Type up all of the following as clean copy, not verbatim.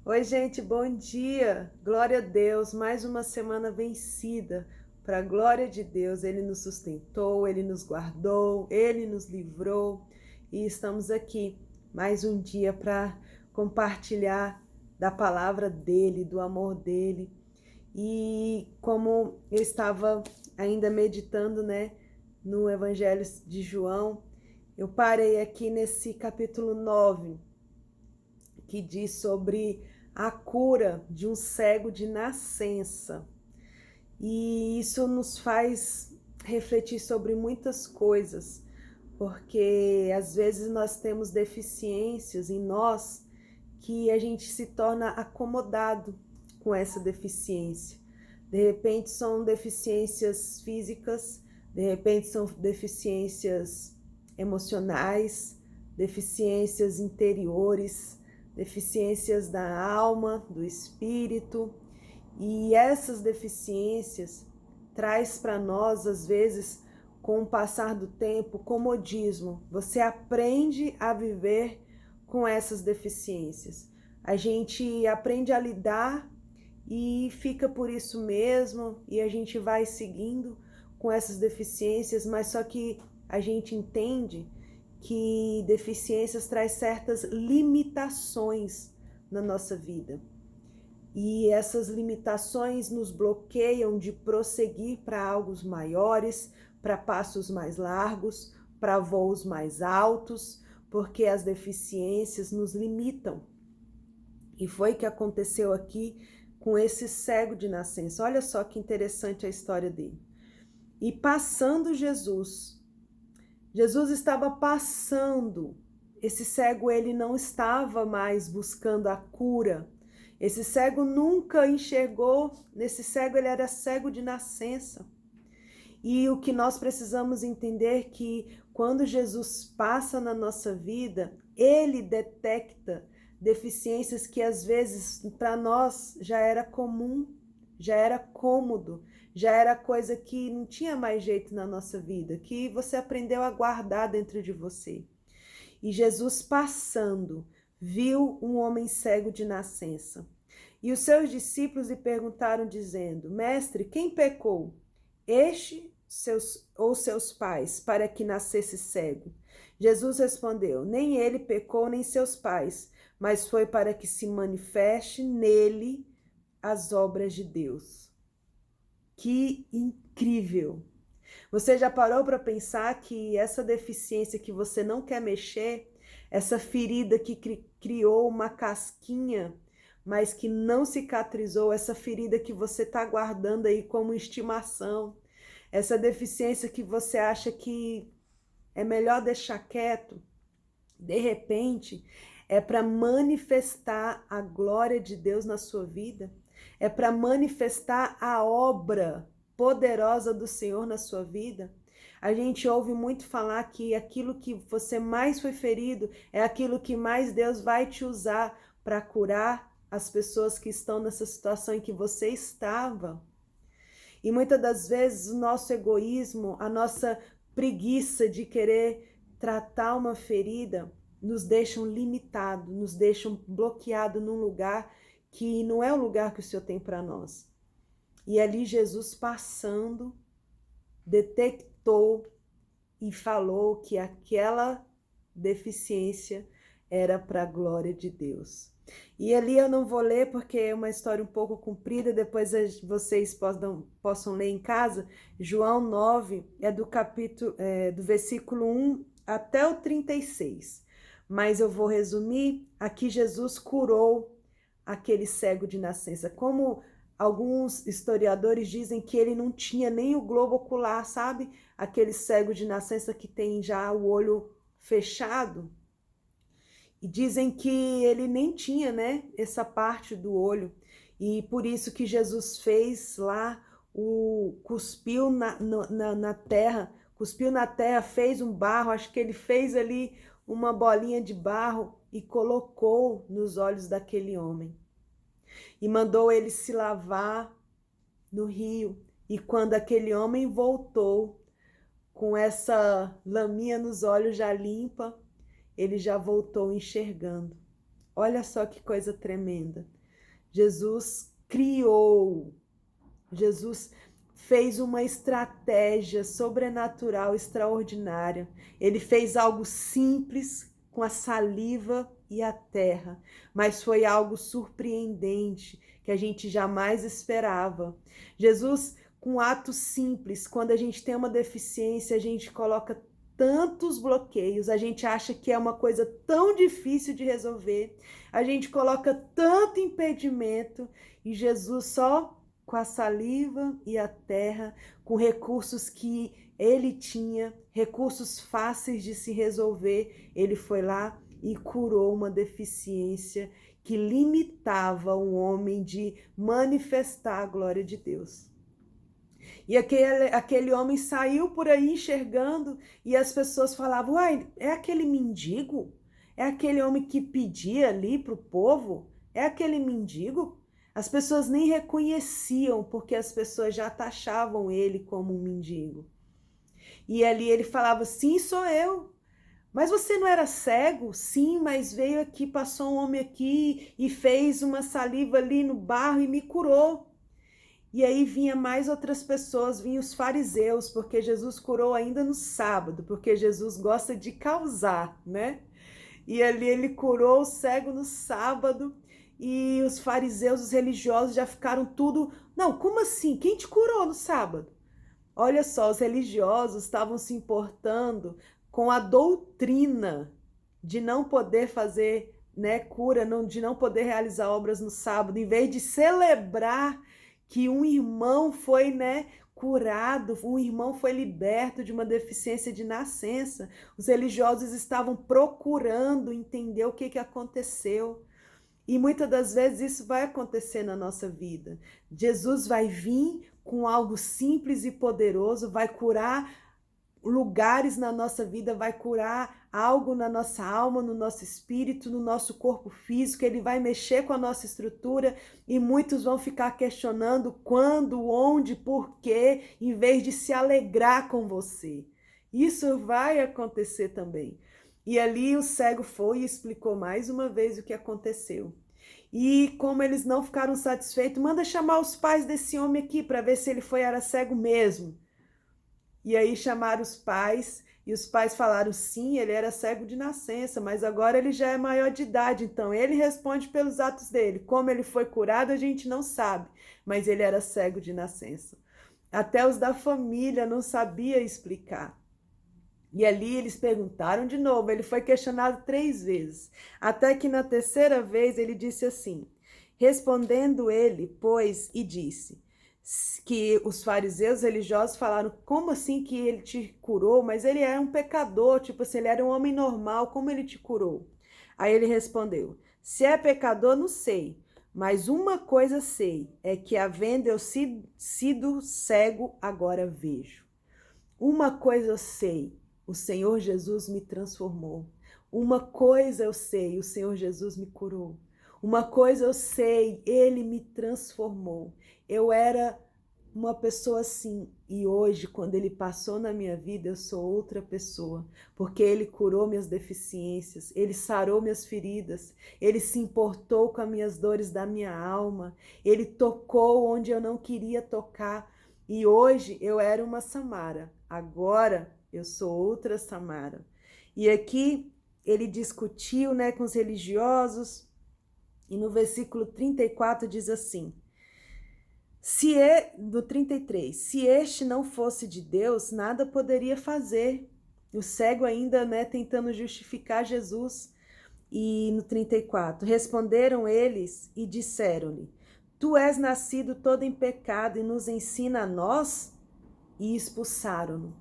Oi, gente, bom dia. Glória a Deus, mais uma semana vencida. Para a glória de Deus, Ele nos sustentou, Ele nos guardou, Ele nos livrou e estamos aqui mais um dia para compartilhar da palavra dEle, do amor dEle. E como eu estava ainda meditando, né, no Evangelho de João, eu parei aqui nesse capítulo 9, que diz sobre a cura de um cego de nascença. E isso nos faz refletir sobre muitas coisas, porque às vezes nós temos deficiências em nós que a gente se torna acomodado com essa deficiência. De repente são deficiências físicas, de repente são deficiências emocionais, deficiências interiores, deficiências da alma, do espírito, e essas deficiências traz para nós, às vezes, com o passar do tempo, comodismo. Você aprende a viver com essas deficiências. A gente aprende a lidar e fica por isso mesmo, e a gente vai seguindo com essas deficiências, mas só que a gente entende que deficiências traz certas limitações na nossa vida. E essas limitações nos bloqueiam de prosseguir para algo maiores, para passos mais largos, para voos mais altos, porque as deficiências nos limitam. E foi o que aconteceu aqui com esse cego de nascença. Olha só que interessante a história dele. E passando Jesus estava passando. Esse cego, ele não estava mais buscando a cura. Esse cego nunca enxergou. Esse cego, ele era cego de nascença. E o que nós precisamos entender é que quando Jesus passa na nossa vida, ele detecta deficiências que às vezes para nós já era comum, já era cômodo, já era coisa que não tinha mais jeito na nossa vida, que você aprendeu a guardar dentro de você. E Jesus passando, viu um homem cego de nascença. E os seus discípulos lhe perguntaram dizendo: Mestre, quem pecou? Este ou seus pais, para que nascesse cego? Jesus respondeu: Nem ele pecou, nem seus pais, mas foi para que se manifeste nele as obras de Deus. Que incrível! Você já parou para pensar que essa deficiência que você não quer mexer, essa ferida que criou uma casquinha, mas que não cicatrizou, essa ferida que você está guardando aí como estimação, essa deficiência que você acha que é melhor deixar quieto, de repente, é para manifestar a glória de Deus na sua vida, é para manifestar a obra poderosa do Senhor na sua vida. A gente ouve muito falar que aquilo que você mais foi ferido é aquilo que mais Deus vai te usar para curar as pessoas que estão nessa situação em que você estava. E muitas das vezes o nosso egoísmo, a nossa preguiça de querer tratar uma ferida nos deixam limitados, nos deixam bloqueados num lugar que não é o lugar que o Senhor tem para nós. E ali Jesus passando, detectou e falou que aquela deficiência era para a glória de Deus. E ali eu não vou ler porque é uma história um pouco comprida, depois vocês possam ler em casa. João 9 é do versículo 1 até o 36. Mas eu vou resumir, aqui Jesus curou aquele cego de nascença. Como alguns historiadores dizem que ele não tinha nem o globo ocular, sabe? Aquele cego de nascença que tem já o olho fechado. E dizem que ele nem tinha, né, essa parte do olho. E por isso que Jesus fez lá, cuspiu na terra, fez um barro, acho que ele fez ali uma bolinha de barro e colocou nos olhos daquele homem. E mandou ele se lavar no rio. E quando aquele homem voltou com essa laminha nos olhos já limpa, ele já voltou enxergando. Olha só que coisa tremenda. Jesus criou, Jesus fez uma estratégia sobrenatural extraordinária. Ele fez algo simples com a saliva e a terra, mas foi algo surpreendente que a gente jamais esperava. Jesus, com atos simples, quando a gente tem uma deficiência, a gente coloca tantos bloqueios, a gente acha que é uma coisa tão difícil de resolver, a gente coloca tanto impedimento, e Jesus só com a saliva e a terra, com recursos que ele tinha, recursos fáceis de se resolver, ele foi lá e curou uma deficiência que limitava o homem de manifestar a glória de Deus. E aquele homem saiu por aí enxergando, e as pessoas falavam: uai, é aquele mendigo? É aquele homem que pedia ali para o povo? É aquele mendigo? As pessoas nem reconheciam, porque as pessoas já taxavam ele como um mendigo. E ali ele falava: sim, sou eu. Mas você não era cego? Sim, mas veio aqui, passou um homem aqui e fez uma saliva ali no barro e me curou. E aí vinha mais outras pessoas, vinham os fariseus, porque Jesus curou ainda no sábado, porque Jesus gosta de causar, né? E ali ele curou o cego no sábado, e os fariseus, os religiosos já ficaram tudo: não, como assim? Quem te curou no sábado? Olha só, os religiosos estavam se importando com a doutrina de não poder fazer, né, cura, de não poder realizar obras no sábado, em vez de celebrar que um irmão foi, né, curado, um irmão foi liberto de uma deficiência de nascença. Os religiosos estavam procurando entender o que aconteceu. E muitas das vezes isso vai acontecer na nossa vida. Jesus vai vir com algo simples e poderoso, vai curar lugares na nossa vida, vai curar algo na nossa alma, no nosso espírito, no nosso corpo físico. Ele vai mexer com a nossa estrutura, e muitos vão ficar questionando quando, onde, por quê, em vez de se alegrar com você. Isso vai acontecer também. E ali o cego foi e explicou mais uma vez o que aconteceu. E como eles não ficaram satisfeitos: manda chamar os pais desse homem aqui para ver se ele era cego mesmo. E aí chamaram os pais, e os pais falaram: sim, ele era cego de nascença, mas agora ele já é maior de idade, então ele responde pelos atos dele. Como ele foi curado, a gente não sabe, mas ele era cego de nascença. Até os da família não sabiam explicar. E ali eles perguntaram de novo, ele foi questionado 3 vezes, até que na terceira vez ele disse assim: respondendo ele, pois, e disse, que os fariseus religiosos falaram: como assim que ele te curou? Mas ele era um pecador, tipo assim, ele era um homem normal, como ele te curou? Aí ele respondeu: se é pecador, não sei, mas uma coisa sei, é que havendo eu sido cego, agora vejo. Uma coisa eu sei, o Senhor Jesus me transformou. Uma coisa eu sei, o Senhor Jesus me curou. Uma coisa eu sei, Ele me transformou. Eu era uma pessoa assim, e hoje, quando Ele passou na minha vida, eu sou outra pessoa, porque Ele curou minhas deficiências, Ele sarou minhas feridas, Ele se importou com as minhas dores da minha alma, Ele tocou onde eu não queria tocar, e hoje eu era uma Samara, agora eu sou outra Samara. E aqui ele discutiu, né, com os religiosos, e no versículo 34 diz assim, do 33, se este não fosse de Deus, nada poderia fazer. O cego ainda, né, tentando justificar Jesus. E no 34, responderam eles e disseram-lhe, tu és nascido todo em pecado e nos ensina a nós? E expulsaram-no.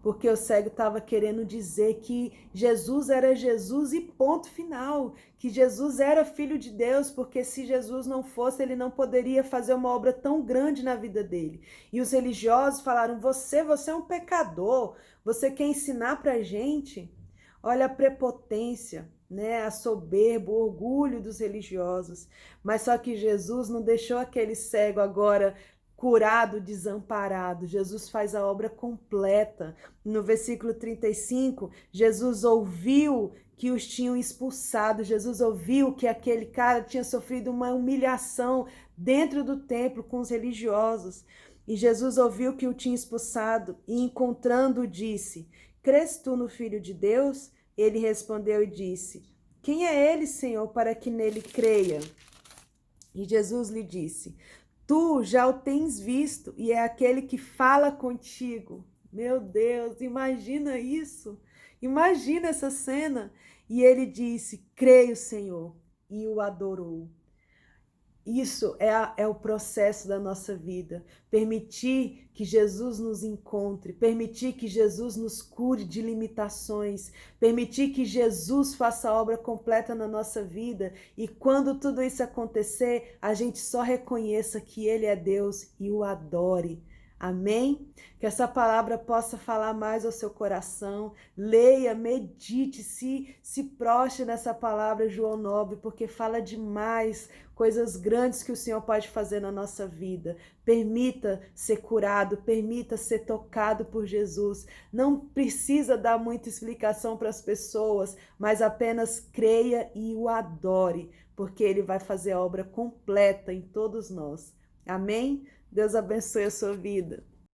Porque o cego estava querendo dizer que Jesus era Jesus e ponto final, que Jesus era filho de Deus, porque se Jesus não fosse, ele não poderia fazer uma obra tão grande na vida dele. E os religiosos falaram, você é um pecador, você quer ensinar pra gente? Olha a prepotência, né? A soberba, o orgulho dos religiosos. Mas só que Jesus não deixou aquele cego agora curado, desamparado. Jesus faz a obra completa. No versículo 35, Jesus ouviu que os tinham expulsado. Jesus ouviu que aquele cara tinha sofrido uma humilhação dentro do templo com os religiosos. E Jesus ouviu que o tinha expulsado e, encontrando-o, disse: crês tu no Filho de Deus? Ele respondeu e disse: quem é ele, Senhor, para que nele creia? E Jesus lhe disse: tu já o tens visto e é aquele que fala contigo. Meu Deus, imagina isso. Imagina essa cena. E ele disse: creio, Senhor, e o adorou. Isso é o processo da nossa vida. Permitir que Jesus nos encontre, permitir que Jesus nos cure de limitações, permitir que Jesus faça a obra completa na nossa vida e quando tudo isso acontecer, a gente só reconheça que Ele é Deus e o adore. Amém? Que essa palavra possa falar mais ao seu coração. Leia, medite, se prostre nessa palavra, João 9, porque fala demais coisas grandes que o Senhor pode fazer na nossa vida. Permita ser curado, permita ser tocado por Jesus. Não precisa dar muita explicação para as pessoas, mas apenas creia e o adore, porque Ele vai fazer a obra completa em todos nós. Amém? Deus abençoe a sua vida.